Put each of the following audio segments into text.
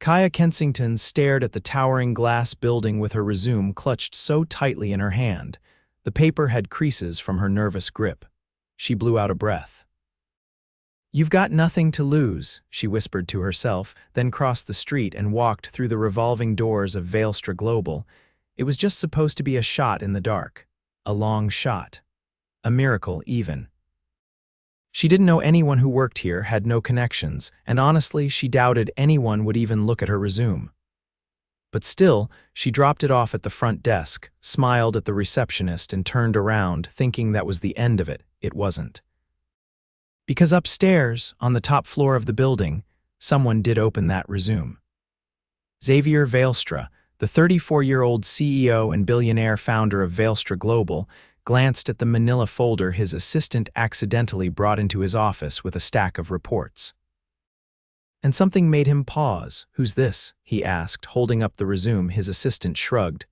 Kaia Kensington stared at the towering glass building with her resume clutched so tightly in her hand. The paper had creases from her nervous grip. She blew out a breath. "You've got nothing to lose," she whispered to herself, then crossed the street and walked through the revolving doors of Valestra Global. It was just supposed to be a shot in the dark. A long shot. A miracle, even. She didn't know anyone who worked here, had no connections, and honestly, she doubted anyone would even look at her resume. But still, she dropped it off at the front desk, smiled at the receptionist, and turned around, thinking that was the end of it. It wasn't. Because upstairs, on the top floor of the building, someone did open that resume. Xavier Valestra, the 34-year-old CEO and billionaire founder of Valestra Global, glanced at the manila folder his assistant accidentally brought into his office with a stack of reports. And something made him pause. "Who's this?" he asked, holding up the resume. His assistant shrugged.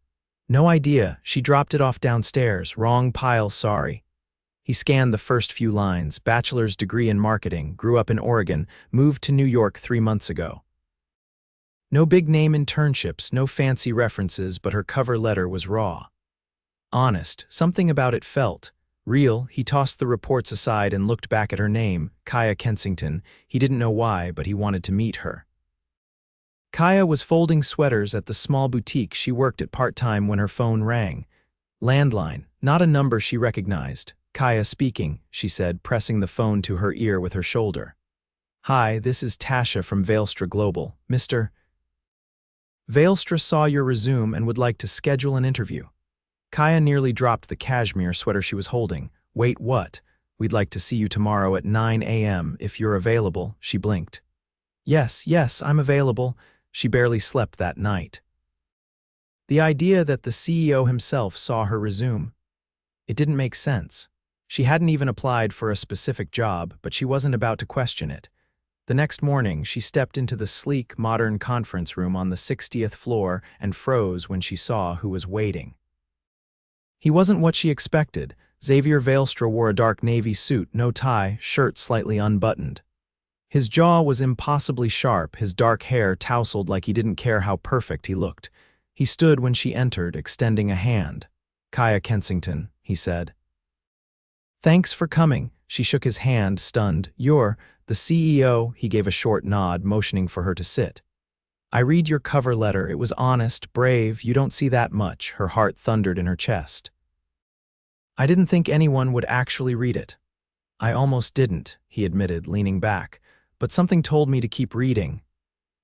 "No idea. She dropped it off downstairs. Wrong pile, sorry." He scanned the first few lines. Bachelor's degree in marketing, grew up in Oregon, moved to New York 3 months ago. No big-name internships, no fancy references, but her cover letter was raw. Honest, something about it felt real. He tossed the reports aside and looked back at her name, Kaia Kensington. He didn't know why, but he wanted to meet her. Kaia was folding sweaters at the small boutique she worked at part-time when her phone rang. Landline, not a number she recognized. "Kaia speaking," she said, pressing the phone to her ear with her shoulder. "Hi, this is Tasha from Valestra Global. Mr. Valestra saw your resume and would like to schedule an interview." Kaia nearly dropped the cashmere sweater she was holding. "Wait, what? We'd like to see you tomorrow at 9 a.m. if you're available," she blinked. Yes, I'm available." She barely slept that night. The idea that the CEO himself saw her resume. It didn't make sense. She hadn't even applied for a specific job, but she wasn't about to question it. The next morning, she stepped into the sleek, modern conference room on the 60th floor and froze when she saw who was waiting. He wasn't what she expected. Xavier Valestra wore a dark navy suit, no tie, shirt slightly unbuttoned. His jaw was impossibly sharp, his dark hair tousled like he didn't care how perfect he looked. He stood when she entered, extending a hand. "Kaia Kensington," he said. "Thanks for coming." She shook his hand, stunned. "You're the CEO," he gave a short nod, motioning for her to sit. "I read your cover letter. It was honest, brave. You don't see that much." Her heart thundered in her chest. "I didn't think anyone would actually read it." "I almost didn't," he admitted, leaning back. "But something told me to keep reading."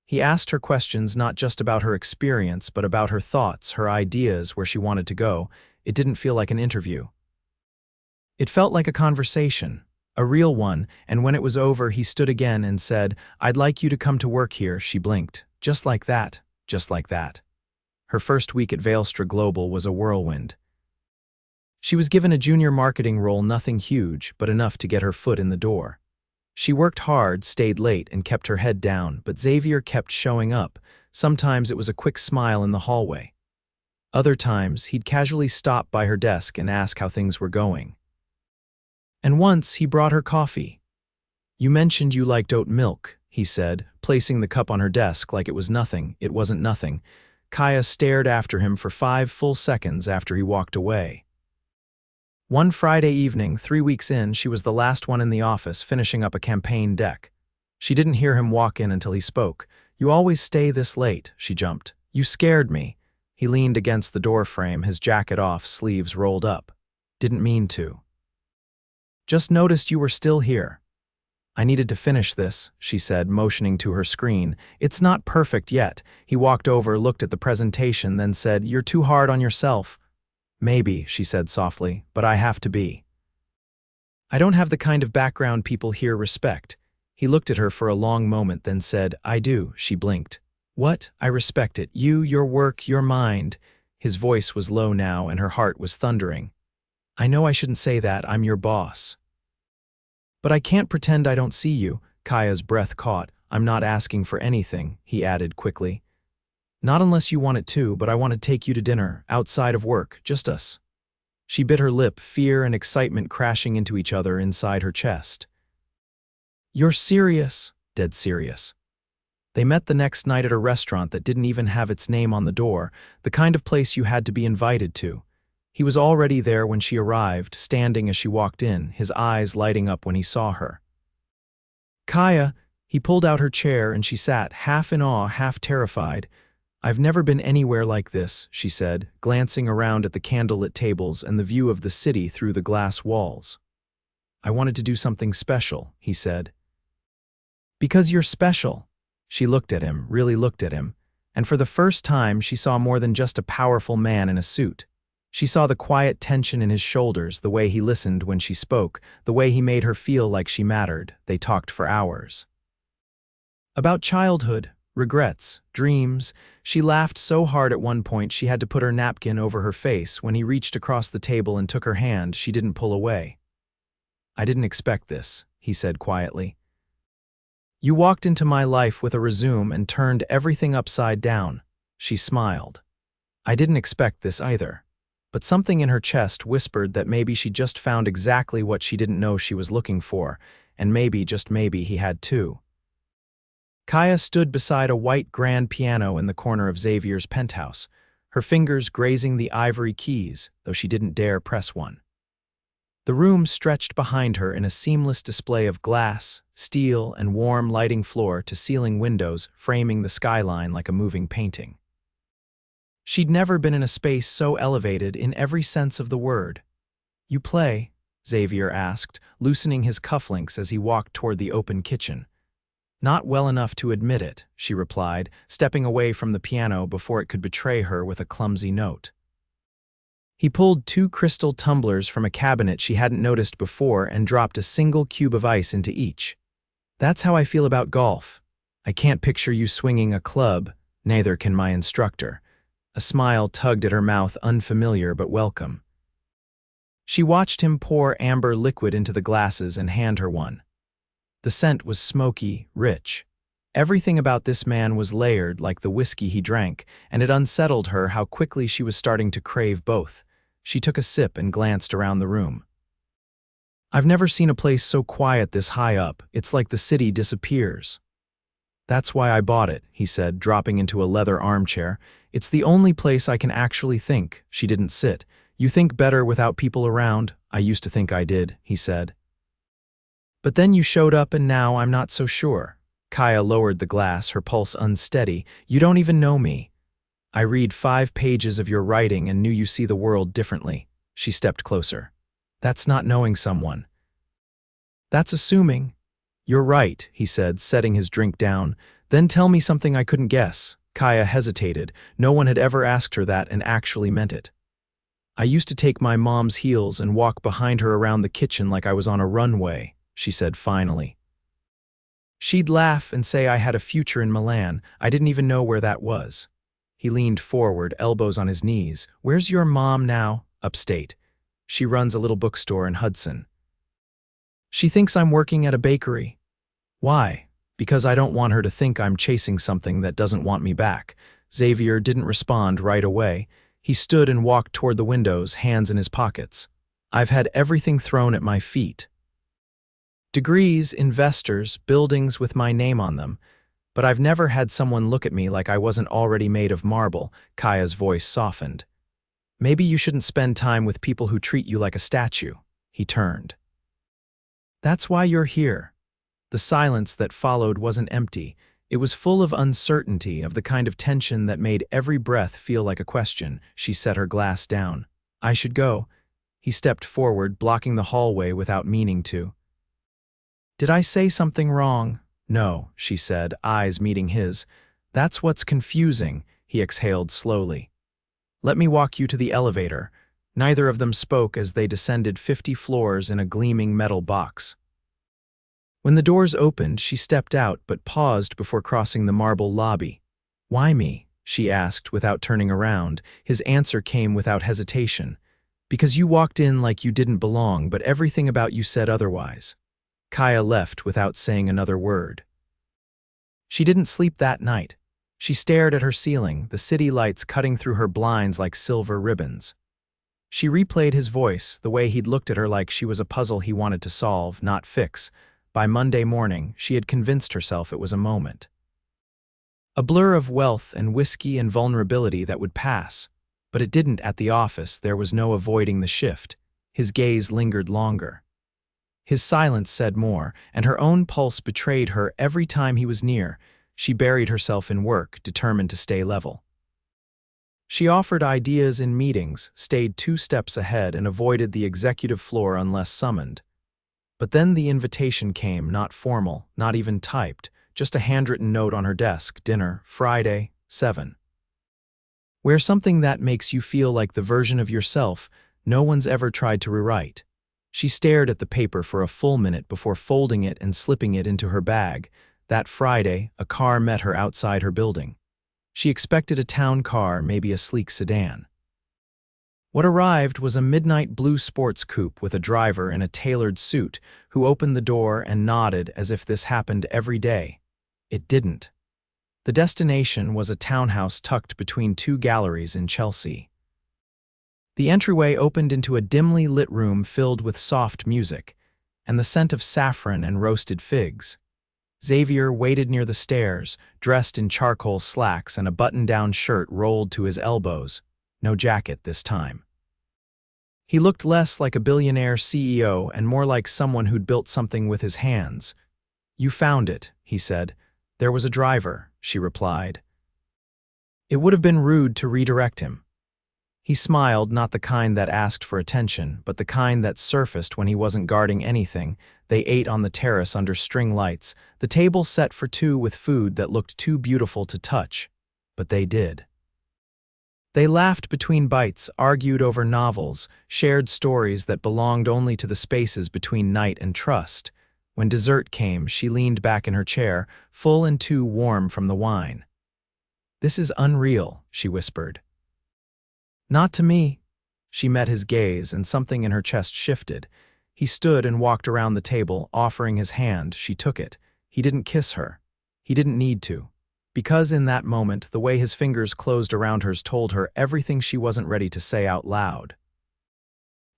He asked her questions not just about her experience, but about her thoughts, her ideas, where she wanted to go. It didn't feel like an interview. It felt like a conversation, a real one, and when it was over, he stood again and said, "I'd like you to come to work here." She blinked. Just like that, just like that. Her first week at Valestra Global was a whirlwind. She was given a junior marketing role, nothing huge, but enough to get her foot in the door. She worked hard, stayed late, and kept her head down, but Xavier kept showing up. Sometimes it was a quick smile in the hallway. Other times, he'd casually stop by her desk and ask how things were going. And once, he brought her coffee. "You mentioned you liked oat milk," he said, placing the cup on her desk like it was nothing. It wasn't nothing. Kaia stared after him for 5 full seconds after he walked away. One Friday evening, 3 weeks in, she was the last one in the office, finishing up a campaign deck. She didn't hear him walk in until he spoke. "You always stay this late," she jumped. "You scared me." He leaned against the door frame, his jacket off, sleeves rolled up. "Didn't mean to. Just noticed you were still here." "I needed to finish this," she said, motioning to her screen. "It's not perfect yet." He walked over, looked at the presentation, then said, "You're too hard on yourself." "Maybe," she said softly, "but I have to be. I don't have the kind of background people here respect." He looked at her for a long moment, then said, "I do." She blinked. "What? I respect it. You, your work, your mind." His voice was low now, and her heart was thundering. "I know I shouldn't say that. I'm your boss. But I can't pretend I don't see you." Kaia's breath caught. "I'm not asking for anything," he added quickly. "Not unless you want it too, but I want to take you to dinner, outside of work, just us." She bit her lip, fear and excitement crashing into each other inside her chest. "You're serious?" "Dead serious." They met the next night at a restaurant that didn't even have its name on the door, the kind of place you had to be invited to. He was already there when she arrived, standing as she walked in, his eyes lighting up when he saw her. Kaia, he pulled out her chair and she sat, half in awe, half terrified. I've never been anywhere like this, she said, glancing around at the candlelit tables and the view of the city through the glass walls. I wanted to do something special, he said. Because you're special. She looked at him, really looked at him, and for the first time she saw more than just a powerful man in a suit. She saw the quiet tension in his shoulders, the way he listened when she spoke, the way he made her feel like she mattered. They talked for hours. About childhood, regrets, dreams. She laughed so hard at one point she had to put her napkin over her face. When he reached across the table and took her hand, she didn't pull away. I didn't expect this, he said quietly. You walked into my life with a resume and turned everything upside down. She smiled. I didn't expect this either. But something in her chest whispered that maybe she just found exactly what she didn't know she was looking for, and maybe, just maybe, he had too. Kaia stood beside a white grand piano in the corner of Xavier's penthouse, her fingers grazing the ivory keys, though she didn't dare press one. The room stretched behind her in a seamless display of glass, steel, and warm lighting floor-to-ceiling windows framing the skyline like a moving painting. She'd never been in a space so elevated in every sense of the word. You play? Xavier asked, loosening his cufflinks as he walked toward the open kitchen. Not well enough to admit it, she replied, stepping away from the piano before it could betray her with a clumsy note. He pulled 2 crystal tumblers from a cabinet she hadn't noticed before and dropped a single cube of ice into each. That's how I feel about golf. I can't picture you swinging a club, neither can my instructor. A smile tugged at her mouth, unfamiliar but welcome. She watched him pour amber liquid into the glasses and hand her one. The scent was smoky, rich. Everything about this man was layered like the whiskey he drank, and it unsettled her how quickly she was starting to crave both. She took a sip and glanced around the room. I've never seen a place so quiet this high up. It's like the city disappears. That's why I bought it, he said, dropping into a leather armchair. It's the only place I can actually think. She didn't sit. You think better without people around. I used to think I did, he said. But then you showed up and now I'm not so sure. Kaia lowered the glass, her pulse unsteady. You don't even know me. I read 5 pages of your writing and knew you see the world differently. She stepped closer. That's not knowing someone. That's assuming. You're right, he said, setting his drink down. Then tell me something I couldn't guess. Kaia hesitated. No one had ever asked her that and actually meant it. I used to take my mom's heels and walk behind her around the kitchen like I was on a runway, she said finally. She'd laugh and say I had a future in Milan. I didn't even know where that was. He leaned forward, elbows on his knees. Where's your mom now? Upstate. She runs a little bookstore in Hudson. She thinks I'm working at a bakery. Why? Because I don't want her to think I'm chasing something that doesn't want me back. Xavier didn't respond right away. He stood and walked toward the windows, hands in his pockets. I've had everything thrown at my feet. Degrees, investors, buildings with my name on them. But I've never had someone look at me like I wasn't already made of marble. Kaia's voice softened. Maybe you shouldn't spend time with people who treat you like a statue. He turned. That's why you're here. The silence that followed wasn't empty. It was full of uncertainty, of the kind of tension that made every breath feel like a question. She set her glass down. I should go. He stepped forward, blocking the hallway without meaning to. Did I say something wrong? No, she said, eyes meeting his. That's what's confusing, he exhaled slowly. Let me walk you to the elevator. Neither of them spoke as they descended 50 floors in a gleaming metal box. When the doors opened, she stepped out but paused before crossing the marble lobby. Why me? She asked without turning around. His answer came without hesitation. Because you walked in like you didn't belong, but everything about you said otherwise. Kaia left without saying another word. She didn't sleep that night. She stared at her ceiling, the city lights cutting through her blinds like silver ribbons. She replayed his voice, the way he'd looked at her like she was a puzzle he wanted to solve, not fix. By Monday morning, she had convinced herself it was a moment. A blur of wealth and whiskey and vulnerability that would pass. But it didn't at the office. There was no avoiding the shift. His gaze lingered longer. His silence said more, and her own pulse betrayed her every time he was near. She buried herself in work, determined to stay level. She offered ideas in meetings, stayed 2 steps ahead, and avoided the executive floor unless summoned. But then the invitation came, not formal, not even typed, just a handwritten note on her desk: dinner, Friday, 7. Wear something that makes you feel like the version of yourself no one's ever tried to rewrite. She stared at the paper for a full minute before folding it and slipping it into her bag. That Friday, a car met her outside her building. She expected a town car, maybe a sleek sedan. What arrived was a midnight blue sports coupe with a driver in a tailored suit who opened the door and nodded as if this happened every day. It didn't. The destination was a townhouse tucked between 2 galleries in Chelsea. The entryway opened into a dimly lit room filled with soft music and the scent of saffron and roasted figs. Xavier waited near the stairs, dressed in charcoal slacks and a button-down shirt rolled to his elbows. No jacket this time. He looked less like a billionaire CEO and more like someone who'd built something with his hands. "You found it," he said. "There was a driver," she replied. It would have been rude to redirect him. He smiled, not the kind that asked for attention, but the kind that surfaced when he wasn't guarding anything. They ate on the terrace under string lights, the table set for 2 with food that looked too beautiful to touch. But they did. They laughed between bites, argued over novels, shared stories that belonged only to the spaces between night and trust. When dessert came, she leaned back in her chair, full and too warm from the wine. "This is unreal," she whispered. "Not to me." She met his gaze, and something in her chest shifted. He stood and walked around the table, offering his hand. She took it. He didn't kiss her. He didn't need to. Because in that moment, the way his fingers closed around hers told her everything she wasn't ready to say out loud.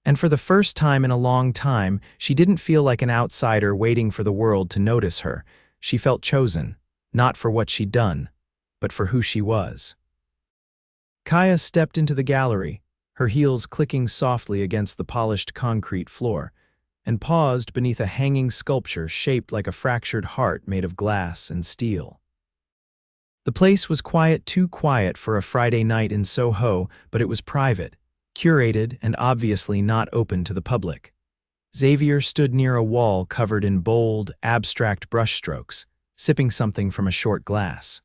And for the first time in a long time, she didn't feel like an outsider waiting for the world to notice her. She felt chosen, not for what she'd done, but for who she was. Kaia stepped into the gallery, her heels clicking softly against the polished concrete floor, and paused beneath a hanging sculpture shaped like a fractured heart made of glass and steel. The place was quiet, too quiet for a Friday night in Soho, but it was private, curated, and obviously not open to the public. Xavier stood near a wall covered in bold, abstract brushstrokes, sipping something from a short glass.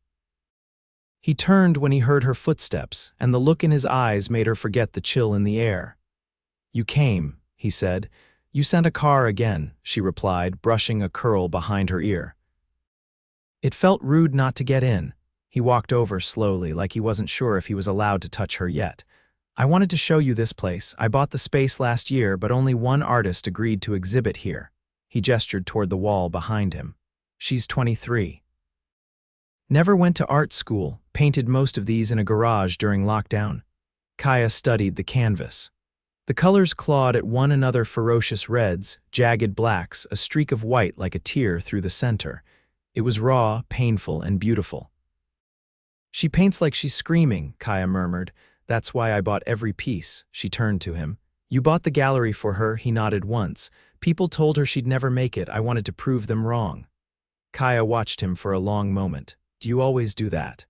He turned when he heard her footsteps, and the look in his eyes made her forget the chill in the air. "You came," he said. "You sent a car again," she replied, brushing a curl behind her ear. It felt rude not to get in. He walked over slowly, like he wasn't sure if he was allowed to touch her yet. "I wanted to show you this place. I bought the space last year, but only one artist agreed to exhibit here." He gestured toward the wall behind him. "She's 23. Never went to art school, painted most of these in a garage during lockdown." Kaia studied the canvas. The colors clawed at one another: ferocious reds, jagged blacks, a streak of white like a tear through the center. It was raw, painful, and beautiful. "She paints like she's screaming," Kaia murmured. "That's why I bought every piece." She turned to him. "You bought the gallery for her," he nodded once. "People told her she'd never make it. I wanted to prove them wrong." Kaia watched him for a long moment. "Do you always do that?"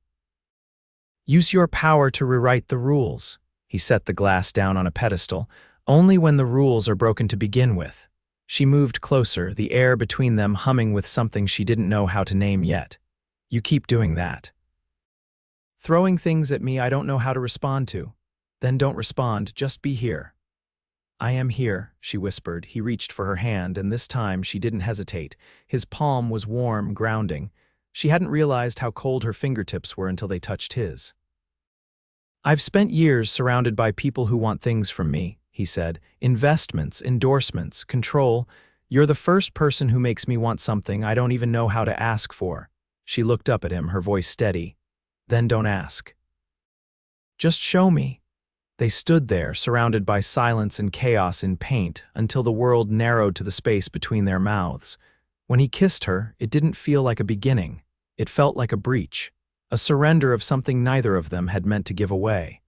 "Use your power to rewrite the rules." He set the glass down on a pedestal. "Only when the rules are broken to begin with." She moved closer, the air between them humming with something she didn't know how to name yet. "You keep doing that. Throwing things at me I don't know how to respond to. Then don't respond, just be here." "I am here," she whispered. He reached for her hand, and this time she didn't hesitate. His palm was warm, grounding. She hadn't realized how cold her fingertips were until they touched his. "I've spent years surrounded by people who want things from me," he said. "Investments, endorsements, control. You're the first person who makes me want something I don't even know how to ask for." She looked up at him, her voice steady. "Then don't ask. Just show me." They stood there, surrounded by silence and chaos in paint, until the world narrowed to the space between their mouths. When he kissed her, it didn't feel like a beginning. It felt like a breach. a surrender of something neither of them had meant to give away.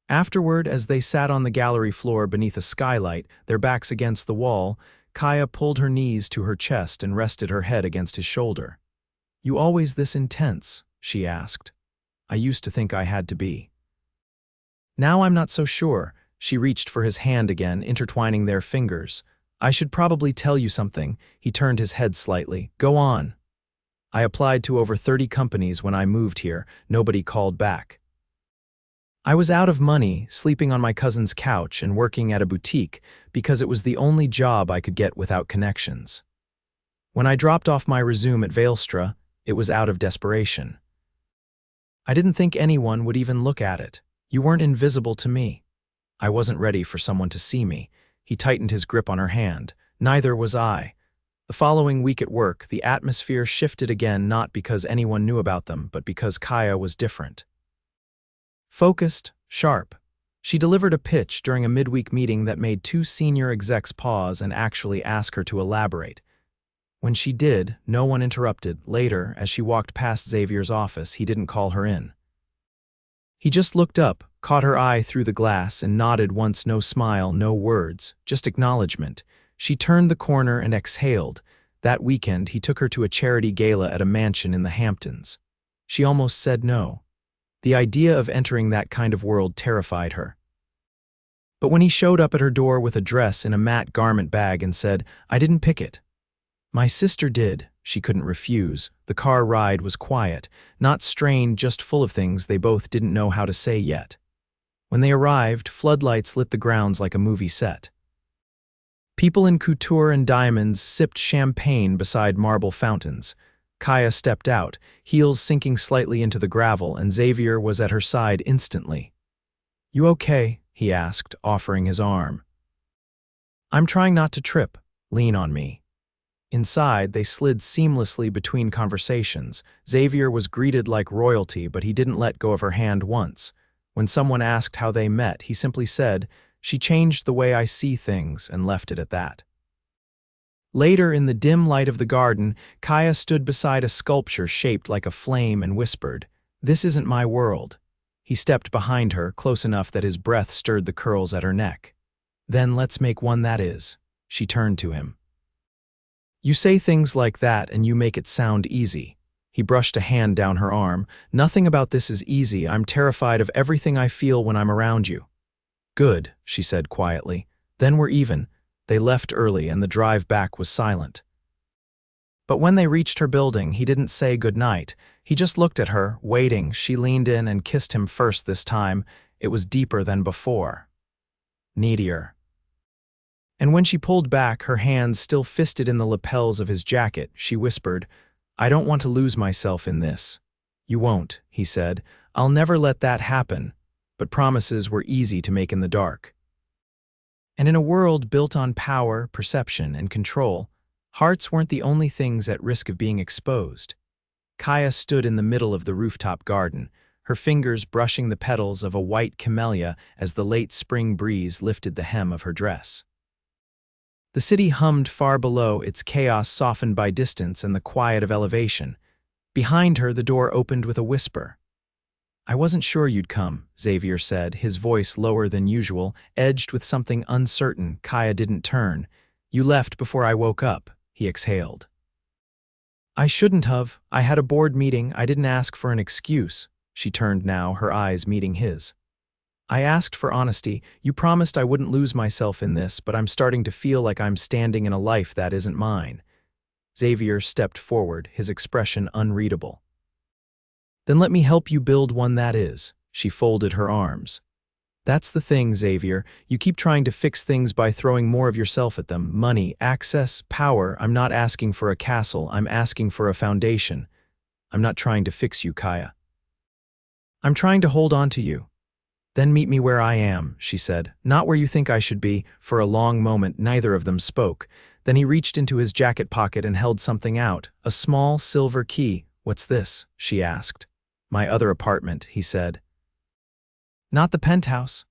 Afterward, as they sat on the gallery floor beneath a skylight, their backs against the wall, Kaia pulled her knees to her chest and rested her head against his shoulder. "You always this intense?" she asked. "I used to think I had to be." "Now I'm not so sure." She reached for his hand again, intertwining their fingers. "I should probably tell you something." He turned his head slightly. "Go on." "I applied to over 30 companies when I moved here. Nobody called back. I was out of money, sleeping on my cousin's couch and working at a boutique because it was the only job I could get without connections. When I dropped off my resume at Valestra, it was out of desperation. I didn't think anyone would even look at it. You weren't invisible to me. I wasn't ready for someone to see me." He tightened his grip on her hand. "Neither was I." The following week at work, the atmosphere shifted again, not because anyone knew about them, but because Kaia was different. Focused, sharp. She delivered a pitch during a midweek meeting that made 2 senior execs pause and actually ask her to elaborate. When she did, no one interrupted. Later, as she walked past Xavier's office, he didn't call her in. He just looked up, caught her eye through the glass, and nodded once. No smile, no words, just acknowledgement. She turned the corner and exhaled. That weekend, he took her to a charity gala at a mansion in the Hamptons. She almost said no. The idea of entering that kind of world terrified her. But when he showed up at her door with a dress in a matte garment bag and said, "I didn't pick it." "My sister did," she couldn't refuse. The car ride was quiet, not strained, just full of things they both didn't know how to say yet. When they arrived, floodlights lit the grounds like a movie set. People in couture and diamonds sipped champagne beside marble fountains. Kaia stepped out, heels sinking slightly into the gravel, and Xavier was at her side instantly. "You okay?" he asked, offering his arm. "I'm trying not to trip. Lean on me." Inside, they slid seamlessly between conversations. Xavier was greeted like royalty, but he didn't let go of her hand once. When someone asked how they met, he simply said, "She changed the way I see things," and left it at that. Later, in the dim light of the garden, Kaia stood beside a sculpture shaped like a flame and whispered, "This isn't my world." He stepped behind her, close enough that his breath stirred the curls at her neck. "Then let's make one that is." She turned to him. "You say things like that and you make it sound easy." He brushed a hand down her arm. "Nothing about this is easy. I'm terrified of everything I feel when I'm around you." "Good," she said quietly. "Then we're even." They left early and the drive back was silent. But when they reached her building, he didn't say goodnight. He just looked at her, waiting. She leaned in and kissed him first this time. It was deeper than before. Needier. And when she pulled back, her hands still fisted in the lapels of his jacket, she whispered, "I don't want to lose myself in this." "You won't," he said. "I'll never let that happen." But promises were easy to make in the dark. And in a world built on power, perception, and control, hearts weren't the only things at risk of being exposed. Kaia stood in the middle of the rooftop garden, her fingers brushing the petals of a white camellia as the late spring breeze lifted the hem of her dress. The city hummed far below, its chaos softened by distance and the quiet of elevation. Behind her, the door opened with a whisper. "I wasn't sure you'd come," Xavier said, his voice lower than usual, edged with something uncertain. Kaia didn't turn. "You left before I woke up," he exhaled. "I shouldn't have. I had a board meeting. I didn't ask for an excuse." She turned now, her eyes meeting his. "I asked for honesty. You promised I wouldn't lose myself in this, but I'm starting to feel like I'm standing in a life that isn't mine." Xavier stepped forward, his expression unreadable. "Then let me help you build one that is." She folded her arms. "That's the thing, Xavier. You keep trying to fix things by throwing more of yourself at them. Money, access, power. I'm not asking for a castle. I'm asking for a foundation. I'm not trying to fix you, Kaia. I'm trying to hold on to you." "Then meet me where I am," she said. "Not where you think I should be." For a long moment, neither of them spoke. Then he reached into his jacket pocket and held something out, a small silver key. "What's this?" she asked. "My other apartment," he said. "Not the penthouse.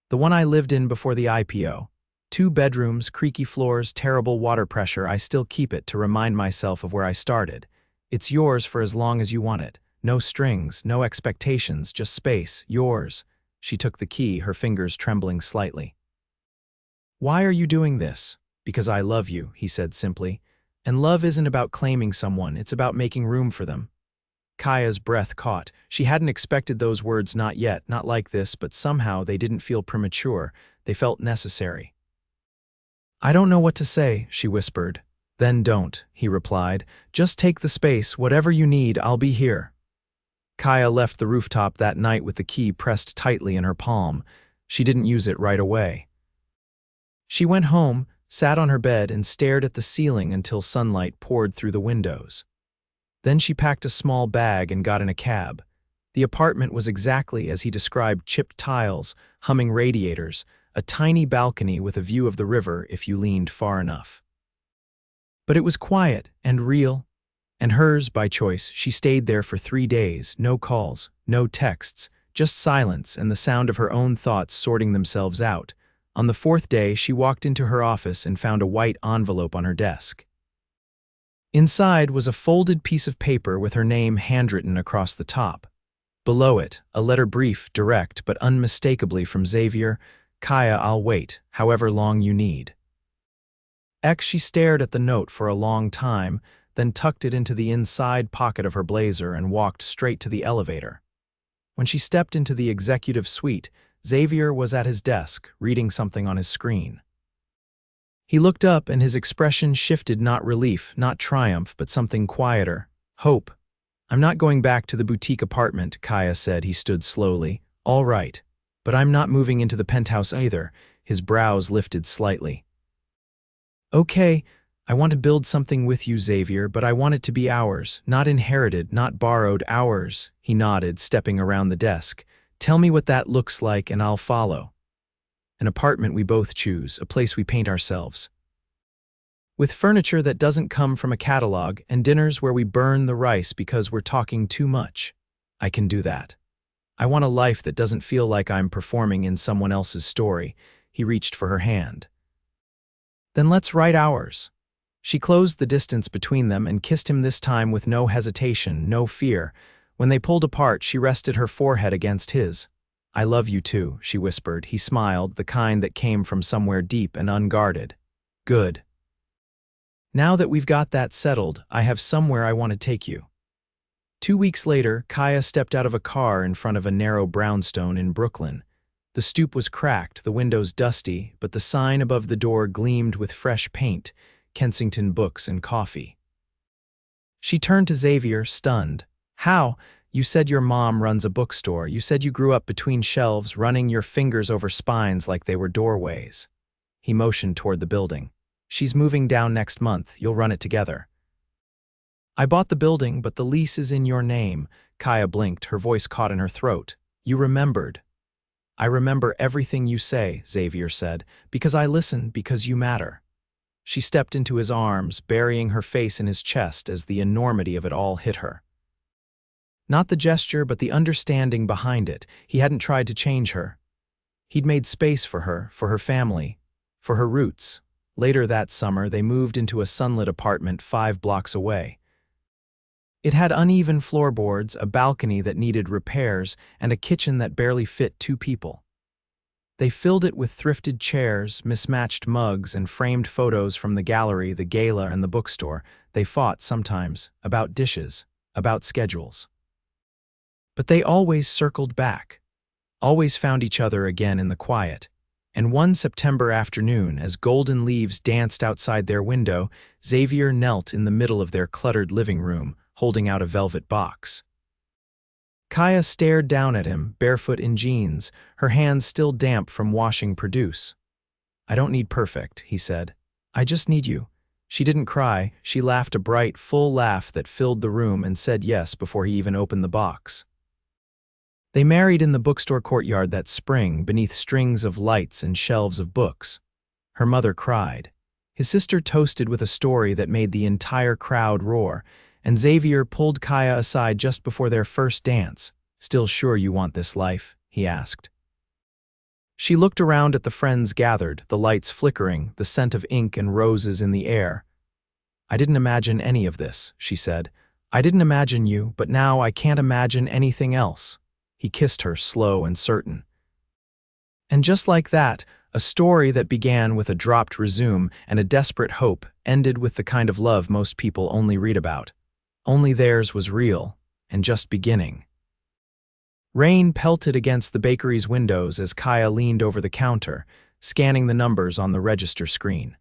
The one I lived in before the IPO. 2 bedrooms, creaky floors, terrible water pressure. I still keep it to remind myself of where I started. It's yours for as long as you want it. No strings, no expectations, just space, yours. She took the key, her fingers trembling slightly. Why are you doing this? Because I love you, he said simply. And love isn't about claiming someone, it's about making room for them. Kaia's breath caught. She hadn't expected those words, not yet, not like this, but somehow they didn't feel premature. They felt necessary. I don't know what to say, she whispered. Then don't, he replied. Just take the space, whatever you need, I'll be here. Kaia left the rooftop that night with the key pressed tightly in her palm. She didn't use it right away. She went home, sat on her bed, and stared at the ceiling until sunlight poured through the windows. Then she packed a small bag and got in a cab. The apartment was exactly as he described: chipped tiles, humming radiators, a tiny balcony with a view of the river if you leaned far enough. But it was quiet and real, and hers by choice. She stayed there for 3 days, no calls, no texts, just silence and the sound of her own thoughts sorting themselves out. On the 4th day, she walked into her office and found a white envelope on her desk. Inside was a folded piece of paper with her name handwritten across the top. Below it, a letter, brief, direct, but unmistakably from Xavier. Kaia, I'll wait, however long you need. She stared at the note for a long time, then tucked it into the inside pocket of her blazer and walked straight to the elevator. When she stepped into the executive suite, Xavier was at his desk, reading something on his screen. He looked up and his expression shifted, not relief, not triumph, but something quieter. Hope. I'm not going back to the boutique apartment, Kaia said. He stood slowly. All right. But I'm not moving into the penthouse either. His brows lifted slightly. Okay, I want to build something with you, Xavier, but I want it to be ours, not inherited, not borrowed, ours. He nodded, stepping around the desk. Tell me what that looks like and I'll follow. An apartment we both choose, a place we paint ourselves. With furniture that doesn't come from a catalog and dinners where we burn the rice because we're talking too much. I can do that. I want a life that doesn't feel like I'm performing in someone else's story. He reached for her hand. Then let's write ours. She closed the distance between them and kissed him, this time with no hesitation, no fear. When they pulled apart, she rested her forehead against his. I love you too, she whispered. He smiled, the kind that came from somewhere deep and unguarded. Good. Now that we've got that settled, I have somewhere I want to take you. 2 weeks later, Kaia stepped out of a car in front of a narrow brownstone in Brooklyn. The stoop was cracked, the windows dusty, but the sign above the door gleamed with fresh paint: Kensington Books and Coffee. She turned to Xavier, stunned. How? You said your mom runs a bookstore. You said you grew up between shelves, running your fingers over spines like they were doorways. He motioned toward the building. She's moving down next month. You'll run it together. I bought the building, but the lease is in your name. Kaia blinked, her voice caught in her throat. You remembered. I remember everything you say, Xavier said, because I listen, because you matter. She stepped into his arms, burying her face in his chest as the enormity of it all hit her. Not the gesture, but the understanding behind it. He hadn't tried to change her. He'd made space for her family, for her roots. Later that summer, they moved into a sunlit apartment 5 blocks away. It had uneven floorboards, a balcony that needed repairs, and a kitchen that barely fit 2 people. They filled it with thrifted chairs, mismatched mugs, and framed photos from the gallery, the gala, and the bookstore. They fought sometimes, about dishes, about schedules. But they always circled back, always found each other again in the quiet. And one September afternoon, as golden leaves danced outside their window, Xavier knelt in the middle of their cluttered living room, holding out a velvet box. Kaia stared down at him, barefoot in jeans, her hands still damp from washing produce. I don't need perfect, he said. I just need you. She didn't cry. She laughed, a bright, full laugh that filled the room, and said yes before he even opened the box. They married in the bookstore courtyard that spring, beneath strings of lights and shelves of books. Her mother cried. His sister toasted with a story that made the entire crowd roar, and Xavier pulled Kaia aside just before their first dance. Still sure you want this life? He asked. She looked around at the friends gathered, the lights flickering, the scent of ink and roses in the air. I didn't imagine any of this, she said. I didn't imagine you, but now I can't imagine anything else. He kissed her, slow and certain. And just like that, a story that began with a dropped resume and a desperate hope ended with the kind of love most people only read about. Only theirs was real, and just beginning. Rain pelted against the bakery's windows as Kaia leaned over the counter, scanning the numbers on the register screen.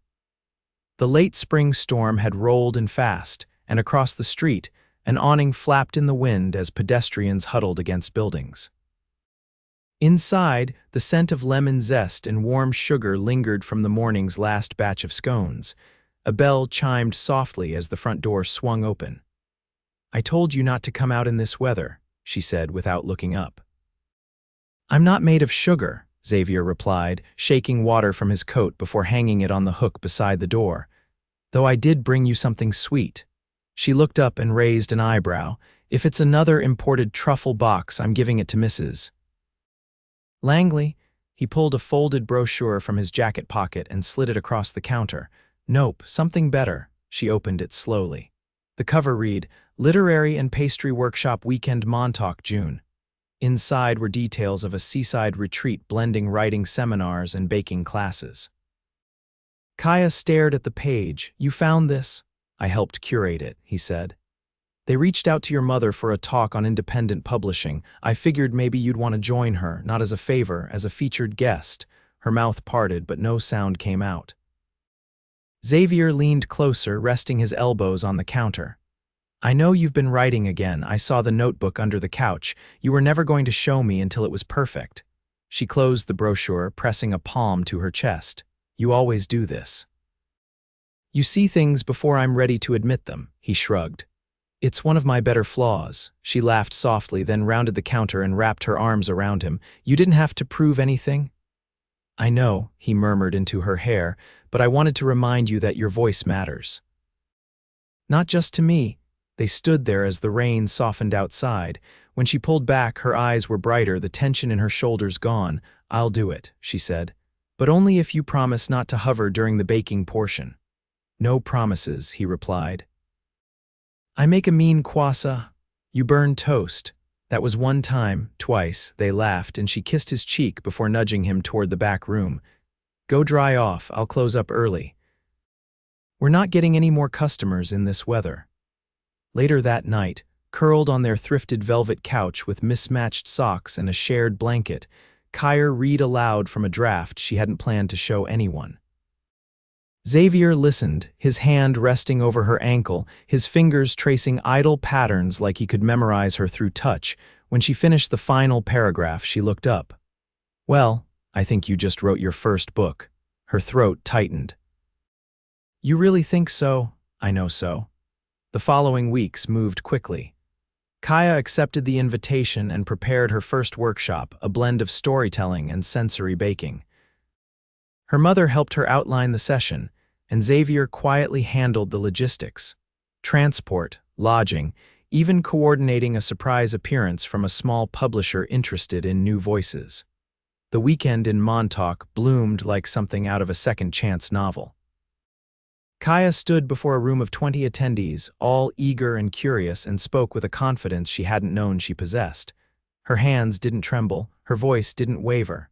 The late spring storm had rolled in fast, and across the street, an awning flapped in the wind as pedestrians huddled against buildings. Inside, the scent of lemon zest and warm sugar lingered from the morning's last batch of scones. A bell chimed softly as the front door swung open. "I told you not to come out in this weather," she said without looking up. "I'm not made of sugar," Xavier replied, shaking water from his coat before hanging it on the hook beside the door. "Though I did bring you something sweet." She looked up and raised an eyebrow. "If it's another imported truffle box, I'm giving it to Mrs. Langley." He pulled a folded brochure from his jacket pocket and slid it across the counter. "Nope, something better." She opened it slowly. The cover read, "Literary and Pastry Workshop Weekend Montauk, June." Inside were details of a seaside retreat blending writing seminars and baking classes. Kaia stared at the page. "You found this?" "I helped curate it," he said. "They reached out to your mother for a talk on independent publishing. I figured maybe you'd want to join her, not as a favor, as a featured guest." Her mouth parted, but no sound came out. Xavier leaned closer, resting his elbows on the counter. "I know you've been writing again. I saw the notebook under the couch. You were never going to show me until it was perfect." She closed the brochure, pressing a palm to her chest. "You always do this." "You see things before I'm ready to admit them," he shrugged. "It's one of my better flaws." She laughed softly, then rounded the counter and wrapped her arms around him. "You didn't have to prove anything." "I know," he murmured into her hair, "but I wanted to remind you that your voice matters." "Not just to me." They stood there as the rain softened outside. When she pulled back, her eyes were brighter, the tension in her shoulders gone. "I'll do it," she said. "But only if you promise not to hover during the baking portion." "No promises," he replied. "I make a mean croissant. You burn toast." That was one time, twice, they laughed, and she kissed his cheek before nudging him toward the back room. "Go dry off, I'll close up early." "We're not getting any more customers in this weather." Later that night, curled on their thrifted velvet couch with mismatched socks and a shared blanket, Kaia read aloud from a draft she hadn't planned to show anyone. Xavier listened, his hand resting over her ankle, his fingers tracing idle patterns like he could memorize her through touch. When she finished the final paragraph, she looked up. "Well, I think you just wrote your first book." Her throat tightened. "You really think so?" "I know so." The following weeks moved quickly. Kaia accepted the invitation and prepared her first workshop, a blend of storytelling and sensory baking. Her mother helped her outline the session, and Xavier quietly handled the logistics. Transport, lodging, even coordinating a surprise appearance from a small publisher interested in new voices. The weekend in Montauk bloomed like something out of a second-chance novel. Kaia stood before a room of 20 attendees, all eager and curious, and spoke with a confidence she hadn't known she possessed. Her hands didn't tremble, her voice didn't waver.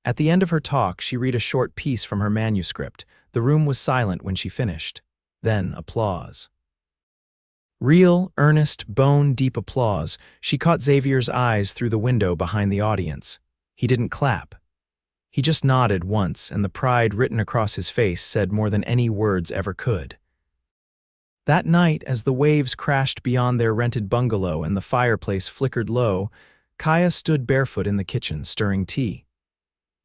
At the end of her talk, she read a short piece from her manuscript. The room was silent when she finished. Then applause. Real, earnest, bone-deep applause. She caught Xavier's eyes through the window behind the audience. He didn't clap. He just nodded once, and the pride written across his face said more than any words ever could. That night, as the waves crashed beyond their rented bungalow and the fireplace flickered low, Kaia stood barefoot in the kitchen, stirring tea.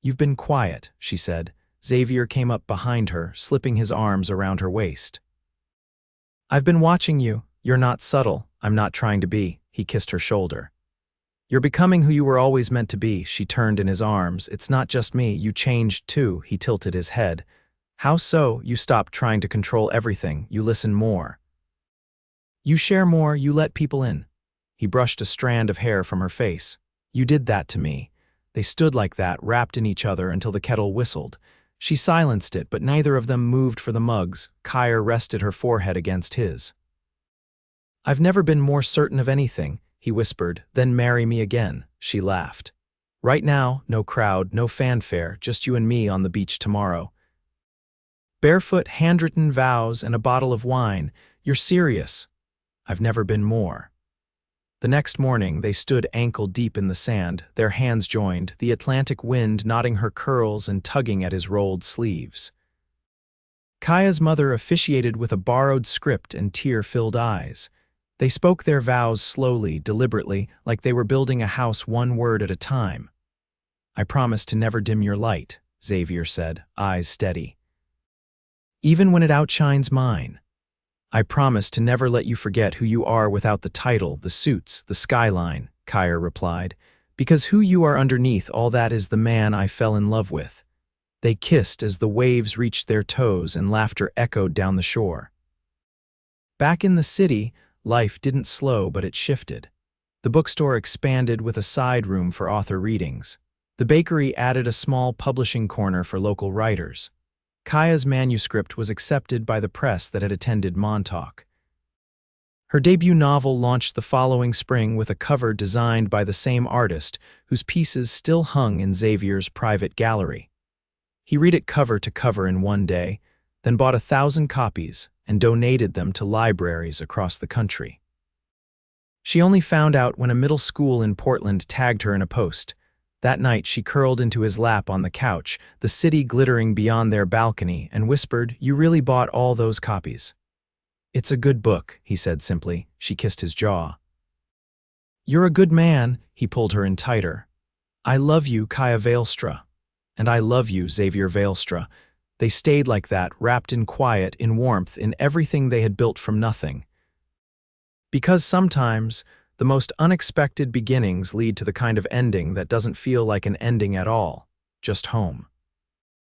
"You've been quiet," she said. Xavier came up behind her, slipping his arms around her waist. "I've been watching you. You're not subtle. I'm not trying to be." He kissed her shoulder. "You're becoming who you were always meant to be." She turned in his arms. "It's not just me. You changed too." He tilted his head. "How so?" "You stopped trying to control everything. You listen more. You share more. You let people in." He brushed a strand of hair from her face. "You did that to me." They stood like that, wrapped in each other, until the kettle whistled. She silenced it, but neither of them moved for the mugs. Kaia rested her forehead against his. I've never been more certain of anything, he whispered, then marry me again, she laughed. Right now, no crowd, no fanfare, just you and me on the beach tomorrow. Barefoot, handwritten vows and a bottle of wine. You're serious. I've never been more. The next morning, they stood ankle-deep in the sand, their hands joined, the Atlantic wind knotting her curls and tugging at his rolled sleeves. Kaia's mother officiated with a borrowed script and tear-filled eyes. They spoke their vows slowly, deliberately, like they were building a house one word at a time. I promise to never dim your light, Xavier said, eyes steady. Even when it outshines mine. I promise to never let you forget who you are without the title, the suits, the skyline, Kaia replied, because who you are underneath all that is the man I fell in love with. They kissed as the waves reached their toes and laughter echoed down the shore. Back in the city, life didn't slow, but it shifted. The bookstore expanded with a side room for author readings. The bakery added a small publishing corner for local writers. Kaia's manuscript was accepted by the press that had attended Montauk. Her debut novel launched the following spring with a cover designed by the same artist, whose pieces still hung in Xavier's private gallery. He read it cover to cover in one day, then bought 1,000 copies and donated them to libraries across the country. She only found out when a middle school in Portland tagged her in a post. That night she curled into his lap on the couch, the city glittering beyond their balcony, and whispered, "You really bought all those copies?" "It's a good book," he said simply. She kissed his jaw. "You're a good man," he pulled her in tighter. "I love you, Kaia Valestra." "And I love you, Xavier Valestra." They stayed like that, wrapped in quiet, in warmth, in everything they had built from nothing. Because sometimes, the most unexpected beginnings lead to the kind of ending that doesn't feel like an ending at all, just home.